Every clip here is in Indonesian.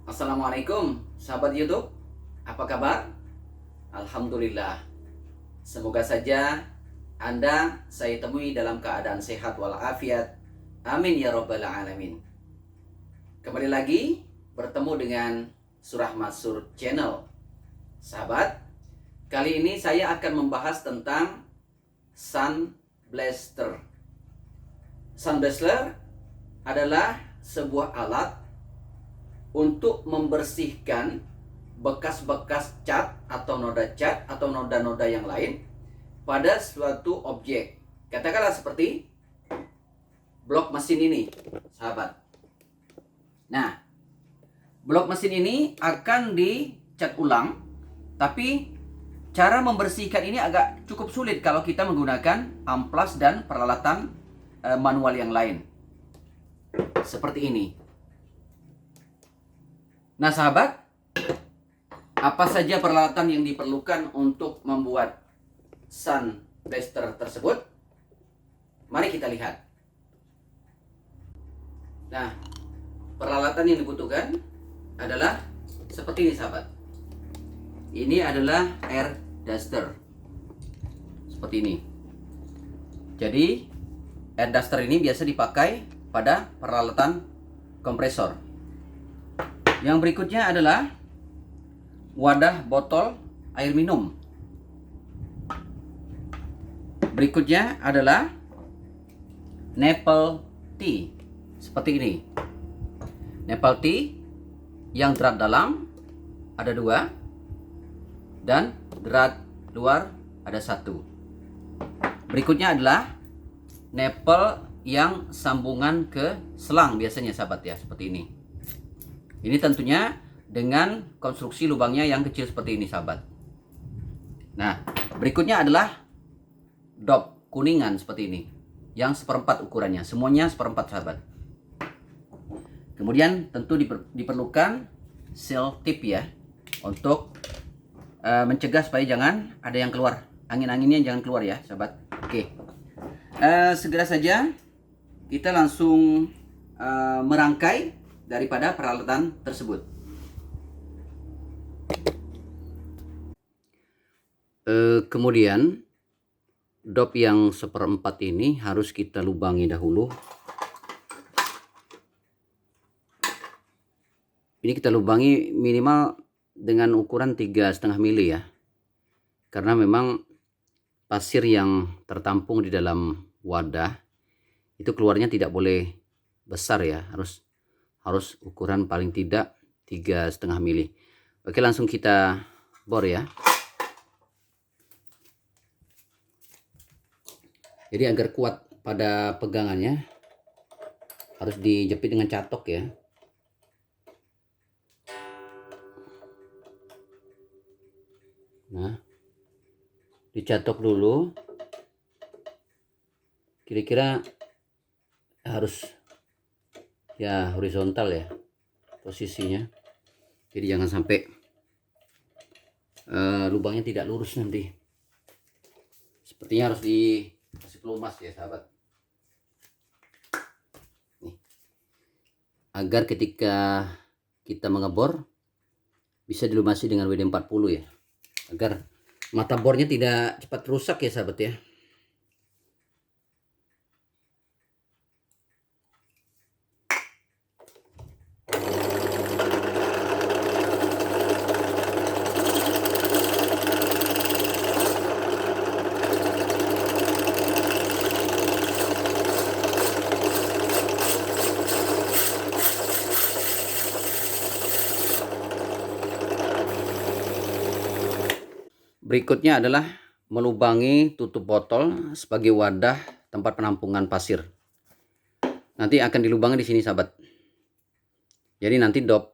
Assalamualaikum sahabat YouTube, apa kabar? Alhamdulillah. Semoga saja Anda saya temui dalam keadaan sehat walafiat. Amin ya rabbal alamin. Kembali lagi bertemu dengan Surah Mansur Channel. Sahabat, kali ini saya akan membahas tentang Sun Blaster. Sun Blaster adalah sebuah alat untuk membersihkan bekas-bekas cat atau noda yang lain pada suatu objek. Katakanlah seperti blok mesin ini, sahabat. Nah, blok mesin ini akan dicat ulang, tapi cara membersihkan ini agak cukup sulit kalau kita menggunakan amplas dan peralatan manual yang lain. Seperti ini. Nah sahabat, apa saja peralatan yang diperlukan untuk membuat Sun Blaster tersebut? Mari kita lihat. Nah, peralatan yang dibutuhkan adalah seperti ini sahabat. Ini adalah air duster. Seperti ini. Jadi, air duster ini biasa dipakai pada peralatan kompresor. Yang berikutnya adalah wadah botol air minum. Berikutnya adalah Nepal tea. Seperti ini. Nepal tea yang drat dalam ada 2 dan drat luar ada 1. Berikutnya adalah Nepal yang sambungan ke selang biasanya sahabat ya, seperti ini. Ini tentunya dengan konstruksi lubangnya yang kecil seperti ini sahabat. Nah, berikutnya adalah dop kuningan seperti ini, yang 1/4 ukurannya, semuanya 1/4 sahabat. Kemudian tentu diperlukan seal tip ya, untuk mencegah supaya jangan ada yang keluar, angin-anginnya jangan keluar ya sahabat. Oke, segera saja kita langsung merangkai daripada peralatan tersebut. Kemudian dop yang 1/4 ini harus kita lubangi dahulu. Ini kita lubangi minimal dengan ukuran 3,5 mili ya, karena memang pasir yang tertampung di dalam wadah itu keluarnya tidak boleh besar ya, harus ukuran paling tidak 3,5 mili. Oke, langsung kita bor ya. Jadi agar kuat pada pegangannya harus dijepit dengan catok ya. Nah, dicatok dulu. Kira-kira harus ya horizontal ya posisinya, jadi jangan sampai lubangnya tidak lurus nanti. Sepertinya harus dikasih pelumas ya sahabat. Nih, agar ketika kita mengebor bisa dilumasi dengan WD-40 ya, agar mata bornya tidak cepat rusak ya sahabat ya. Berikutnya adalah melubangi tutup botol sebagai wadah tempat penampungan pasir. Nanti akan dilubangi di sini sahabat. Jadi nanti dop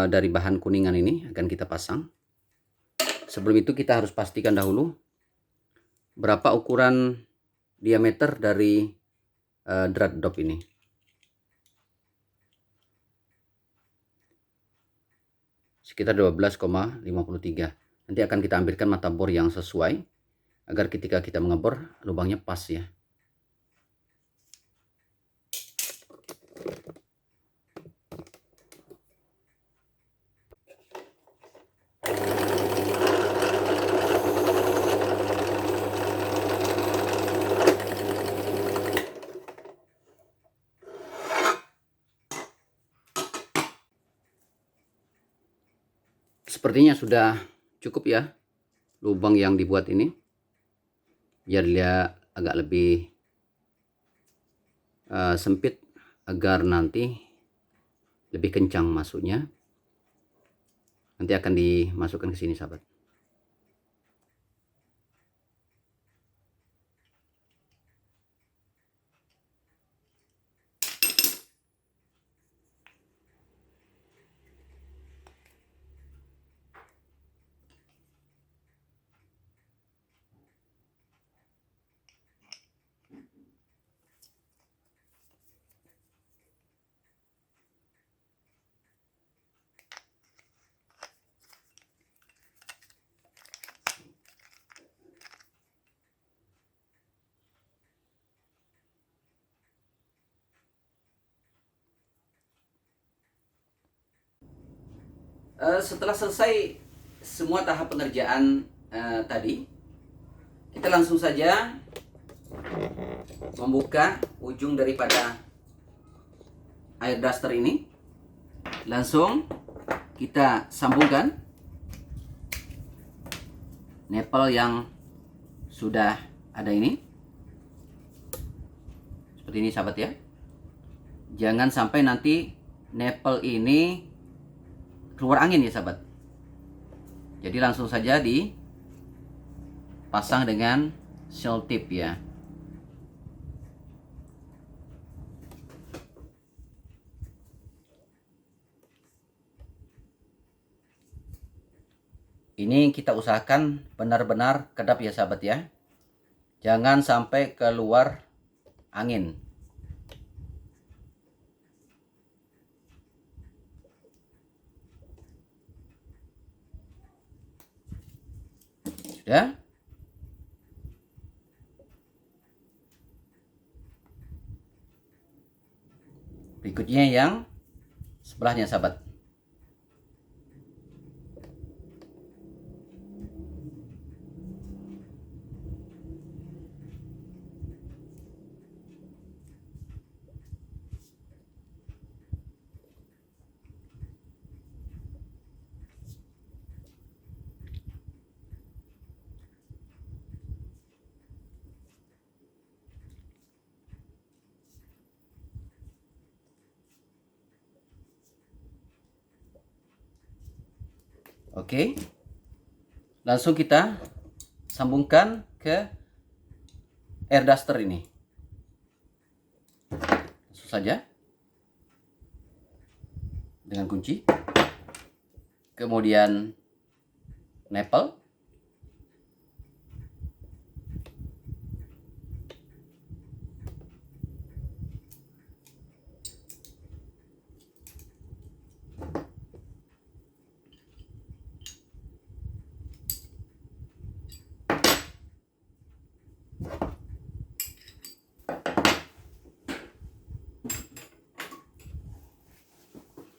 dari bahan kuningan ini akan kita pasang. Sebelum itu kita harus pastikan dahulu berapa ukuran diameter dari drat dop ini. Sekitar 12,53. Nanti akan kita ambilkan mata bor yang sesuai agar ketika kita mengebor lubangnya pas ya. sepertinya sudah cukup ya lubang yang dibuat ini, biar dia agak lebih sempit agar nanti lebih kencang masuknya. Nanti akan dimasukkan ke sini sahabat. Setelah selesai semua tahap pengerjaan tadi, kita langsung saja membuka ujung daripada air duster ini. Langsung kita sambungkan nipple yang sudah ada ini. Seperti ini sahabat ya. Jangan sampai nanti nipple ini keluar angin ya sahabat. Jadi langsung saja dipasang dengan seal tip ya. Ini kita usahakan benar-benar kedap ya sahabat ya. Jangan sampai keluar angin. Sudah? Berikutnya yang sebelahnya sahabat. Oke, langsung kita sambungkan ke air duster ini. Langsung saja dengan kunci, kemudian nipple,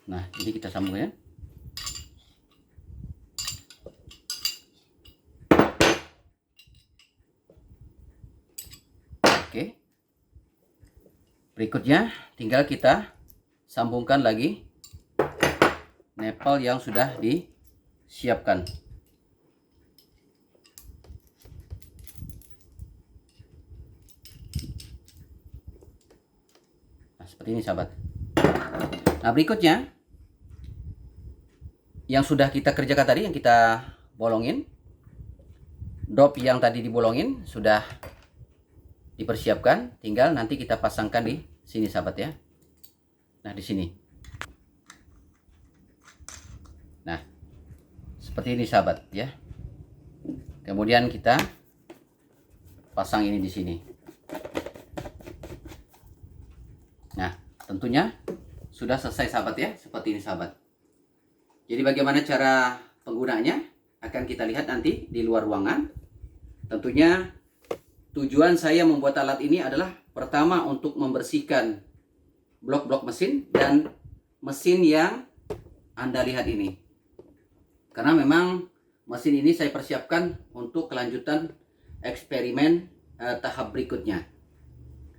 nah ini kita sambung ya. Oke, berikutnya tinggal kita sambungkan lagi nipple yang sudah disiapkan. Nah seperti ini sahabat. Nah berikutnya yang sudah kita kerjakan tadi, yang kita bolongin, dop yang tadi dibolongin sudah dipersiapkan, tinggal nanti kita pasangkan di sini sahabat ya. Nah di sini. Nah seperti ini sahabat ya. Kemudian kita pasang ini di sini. Nah tentunya sudah selesai sahabat ya, seperti ini sahabat. Jadi bagaimana cara penggunaannya akan kita lihat nanti di luar ruangan. Tentunya tujuan saya membuat alat ini adalah pertama untuk membersihkan blok-blok mesin dan mesin yang Anda lihat ini. Karena memang mesin ini saya persiapkan untuk kelanjutan eksperimen tahap berikutnya.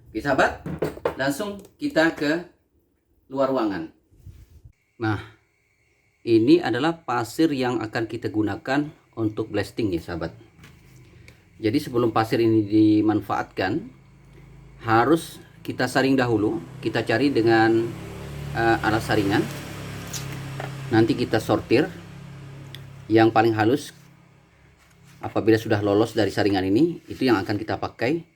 Oke sahabat, langsung kita ke luar ruangan. Nah, ini adalah pasir yang akan kita gunakan untuk blasting ya sahabat. Jadi sebelum pasir ini dimanfaatkan, harus kita saring dahulu. Kita cari dengan alat saringan. Nanti kita sortir yang paling halus. Apabila sudah lolos dari saringan ini, itu yang akan kita pakai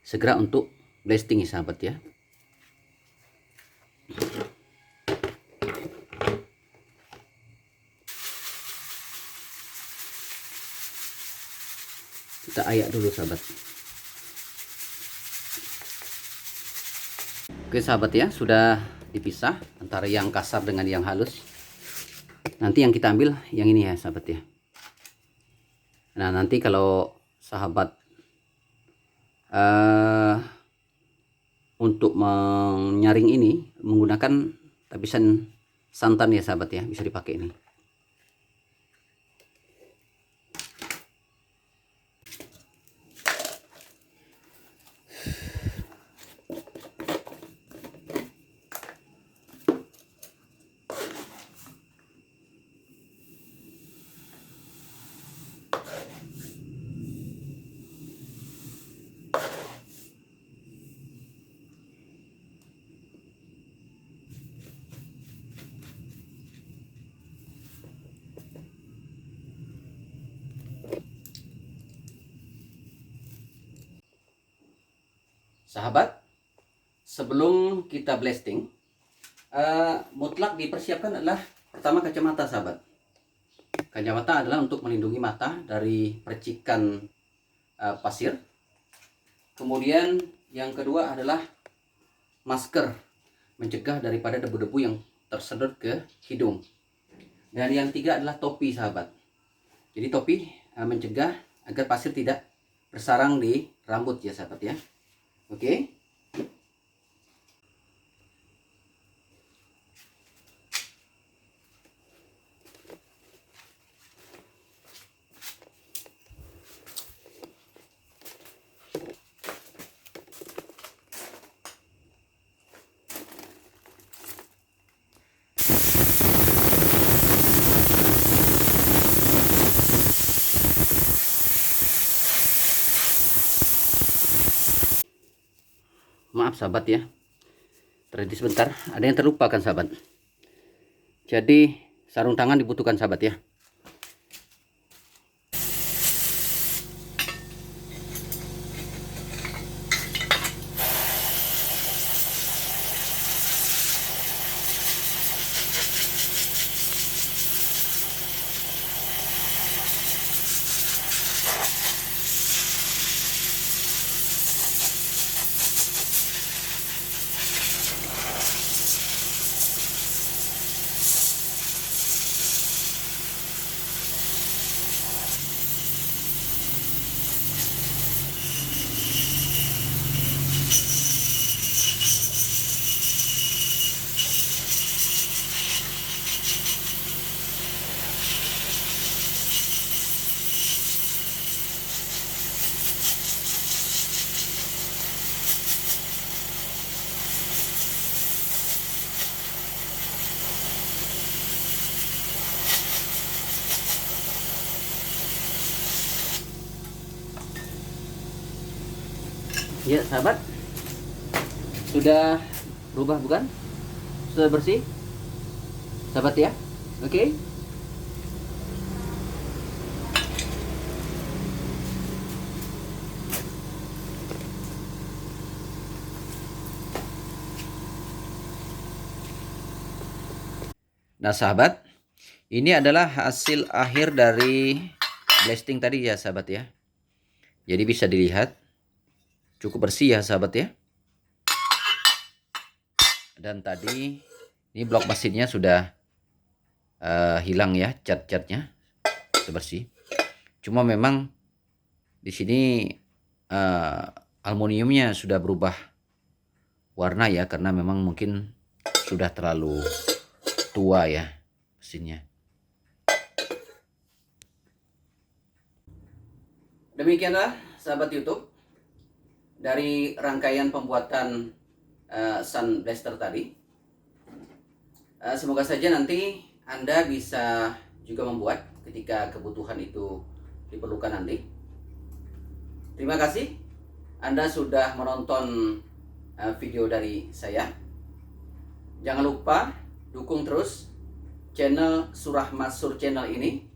segera untuk blasting ya sahabat ya. Kita ayak dulu sahabat. Oke sahabat ya, sudah dipisah antara yang kasar dengan yang halus. Nanti yang kita ambil yang ini ya sahabat ya. Nah nanti kalau sahabat untuk menyaring ini menggunakan lapisan santan ya sahabat ya, bisa dipakai ini. Sahabat, sebelum kita blasting, mutlak dipersiapkan adalah pertama kacamata sahabat. Kacamata adalah untuk melindungi mata dari percikan pasir. Kemudian yang kedua adalah masker, mencegah daripada debu-debu yang tersedot ke hidung. Dan yang ketiga adalah topi sahabat. Jadi topi mencegah agar pasir tidak bersarang di rambut ya sahabat ya. Oke. Maaf sahabat ya, terhenti sebentar, ada yang terlupa kan sahabat. Jadi sarung tangan dibutuhkan sahabat ya. Ya sahabat, sudah berubah bukan? Sudah bersih sahabat ya. Oke. Nah sahabat, ini adalah hasil akhir dari blasting tadi ya sahabat ya. Jadi bisa dilihat cukup bersih ya sahabat ya. Dan tadi ini blok mesinnya sudah hilang ya cat-catnya, sudah bersih. Cuma memang di sini aluminiumnya sudah berubah warna ya, karena memang mungkin sudah terlalu tua ya mesinnya. Demikianlah sahabat YouTube dari rangkaian pembuatan Sun Blaster tadi. Semoga saja nanti Anda bisa juga membuat ketika kebutuhan itu diperlukan nanti. Terima kasih Anda sudah menonton video dari saya. Jangan lupa dukung terus channel Surah Mansur channel ini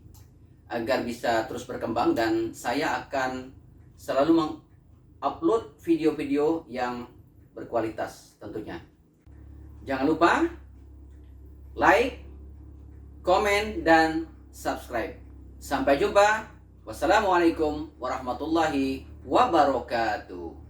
agar bisa terus berkembang, dan saya akan selalu mengupload video-video yang berkualitas tentunya. Jangan lupa like, komen, dan subscribe. Sampai jumpa. Wassalamualaikum warahmatullahi wabarakatuh.